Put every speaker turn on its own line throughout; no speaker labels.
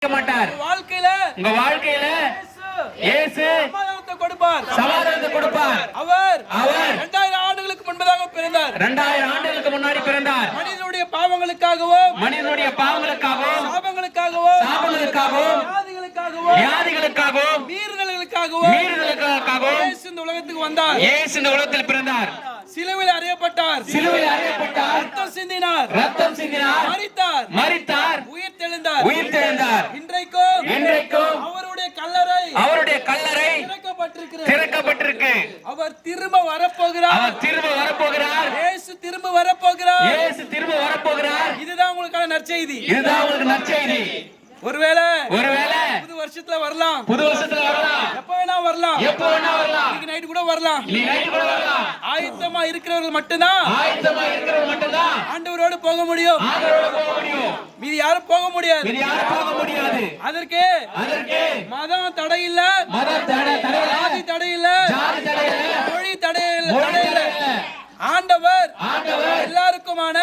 மாட்டார். உங்க வாழ்க்கையில இயேசு சமாதானத்தை கொடுப்பார். அவர்
2000 ஆண்டுகளுக்கு முன்பதாக பிறந்தார்.
2000 ஆண்டுகளுக்கு முன்னாடி பிறந்தார்.
மனிதனுடைய பாவங்களுக்காகவும்
சாபங்களுக்காகவும் வியாதிகளுக்காகவும்
மீறுதல்களுக்காகவும் இயேசு இந்த உலகத்துக்கு வந்தார்.
இயேசு இந்த உலகத்தில் பிறந்தார்.
சிலுவையில் அறையப்பட்டார். ரத்தம் சிந்தினார். மரித்தார். உயிர்த்தெழுந்தார். இன்றைக்கும் அவருடைய கல்லறை
திறக்கப்பட்டிருக்கு.
அவர் திரும்ப வரப்போகிறார். இயேசு திரும்ப வரப்போகிறார். இதுதான் உங்களுக்கான நற்செய்தி. ஒருவேளை புது வருஷத்துல வரலாம். எப்ப வேணா வரலாம். இன்னைக்கு நைட் கூட வரலாம். ஆயத்தமா இருக்கிறவர்கள் மட்டும்தான் ஆண்டவரோடு போக முடியும். மீதி யாரும் போக முடியாது. அதற்கு மதம் தடை இல்ல, ஜாதி தடை இல்ல, மொழி தடை இல்ல. ஆண்டவர் எல்லாருக்குமான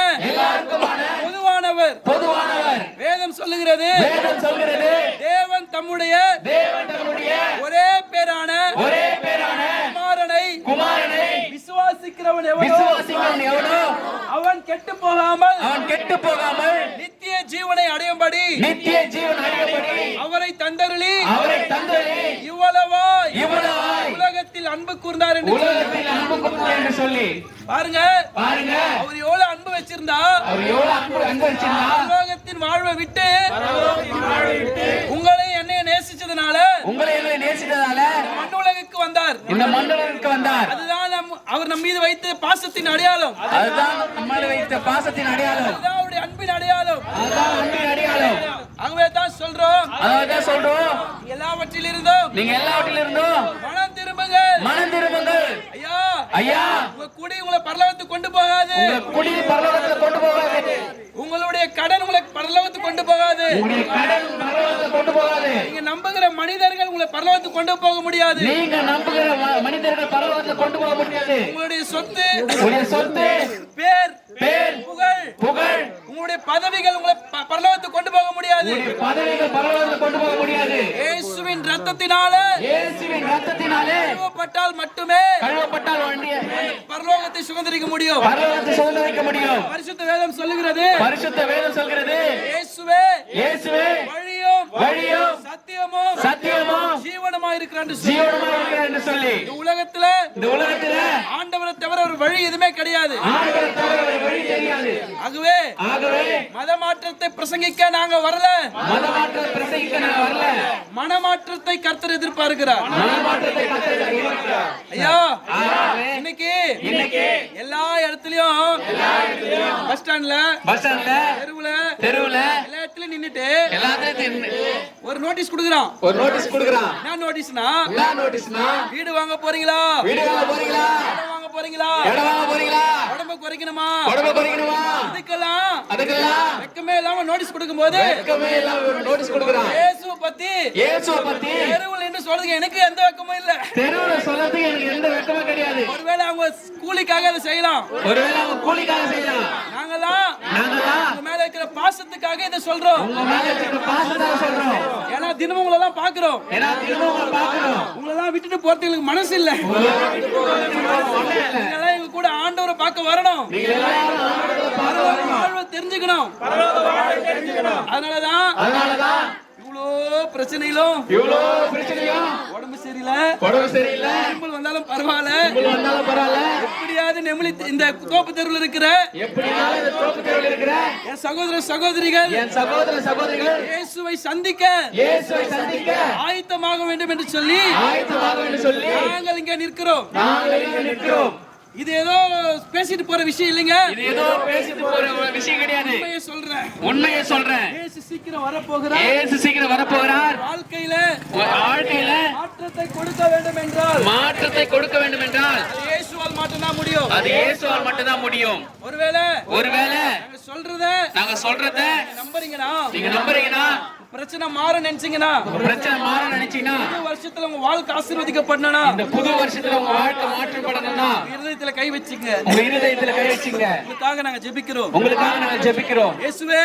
பொதுவானவர். வேதம் சொல்லுகிறது தேவன் தம்முடைய ஒரே பேரான குமாரனை விசுவாசிக்கிறவன் எவனோ அவன் கெட்டு போகாமல் நித்திய ஜீவனை அடையும்படி அவரை தந்தருளி இவ்வளவாய் உலகத்தில் அன்பு கூர்ந்தார் என்று சொல்லி பாருங்க அவர் எவ்வளவு அன்பு வச்சிருந்தா உலகத்தின் வாழ்வை விட்டு உங்களை என்னை நேசிச்சதுனால மண் உலகுக்கு வந்தார். அதுதான் அவர் நம் மீது வைத்த பாசத்தின் அடையாளம். அதுதான் அவருடைய அன்பின் அடையாளம். ஆகவே தான் சொல்றோம் எல்லாவற்றிலிருந்தும் மனம் திரும்புங்கள். ஐயா உங்க குடி உங்களை பரலோகத்துக்கு கொண்டு போகாது. உங்களுடைய கடன் உங்களை பரலோகத்துக்கு கொண்டு போகாது. நீங்க நம்புகிற மனிதர்கள் உங்களை பரலோகத்துக்கு கொண்டு போக முடியாது. உங்களுடைய சொத்து பேர் புகழ் உங்களுடைய பதவிகள் உங்களை பரலோகத்துக்கு கொண்டு போக முடியாது. இயேசுவின் இரத்தத்தினாலே கழுவப்பட்டால் மட்டுமே பரலோகத்தை சுதந்திரிக்க முடியும். பரிசுத்த வேதம் சொல்லுகிறது இயேசுவே வழியும் சத்தியமும் ஜீவனுமாய் இருக்கிறார் என்று சொல்லி இந்த உலகத்துல ஆண்டவரை தவிர ஒரு வழி எதுவுமே கிடையாது. ஆகவே மதமாற்றத்தை பிரசங்கிக்க நாங்க வரல. மனமாற்றத்தை கர்த்தர் எதிர்பார்க்கிறார். ஐயா இன்னைக்கு எல்லா இடத்துலயும் பஸ் ஸ்டாண்ட்ல தெருவுல எல்லா இடத்துலயும் நின்னுட்டு ஒரு நோட்டீஸ் கொடுக்கறான். என்ன நோட்டீஸ்னா வீடு வாங்க போறீங்களா, இடம் வாங்க போறீங்களா, உடம்பு குறைக்கணுமா, அதுக்கெல்லாம் வெக்கமே இல்லாம நோட்டீஸ் கொடுக்கும்போது இயேசுவை பத்தி தெருவுல என்று சொல்றதுக்கு எனக்கு எந்த வெக்கமும் இல்ல. ஒருவேளை அவங்க கூலிக்காக அதை செய்யலாம். நாங்கெல்லாம் உங்க மேல இருக்கிற பாசத்துக்காக இதை சொல்றோம். ஏன்னா தினமும் உங்களை எல்லாம் பாக்குறோம். உங்களை எல்லாம் விட்டுட்டு போறதுக்கு மனசு இல்ல. எங்க கூட ஆண்டவரை பார்க்க வரணும். தெரிஞ்சுக்கணும். அதனாலதான் இவ்வளோ பிரச்சனையிலும் உடம்பு சரியில்லை வந்தாலும் பரவாயில்ல, எப்படியாவது நெமிலி இந்த தோப்பு தெருவில் இருக்கிற என் சகோதரிகள் இயேசுவை சந்திக்க ஆயத்தமாக வேண்டும் என்று சொல்லி நாங்கள் இங்கே நிற்கிறோம். இது ஏதோ பேசிட்டு போற விஷயம் இல்லைங்க. உண்மையை சொல்றேன். இயேசு சீக்கிரம் வரப்போகிறார். வாழ்க்கையில மாற்றத்தை கொடுக்க வேண்டும் என்றால் இயேசுவால் மட்டும்தான் முடியும். ஒருவேளை நாங்க சொல்றத நம்புறீங்கன்னா பிரச்சனை மாற நினைச்சீங்கன்னா புது வருஷத்துல உங்க வாழ்க்கை ஆசீர்வதிக்கப்படணும்னா, இந்த புது வருஷத்துல உங்க வாழ்க்கை மாற்றப்படணும்னா இருதயத்துல கை வச்சுங்க. உங்களுக்காக நாங்க ஜெபிக்கிறோம். இயேசுவே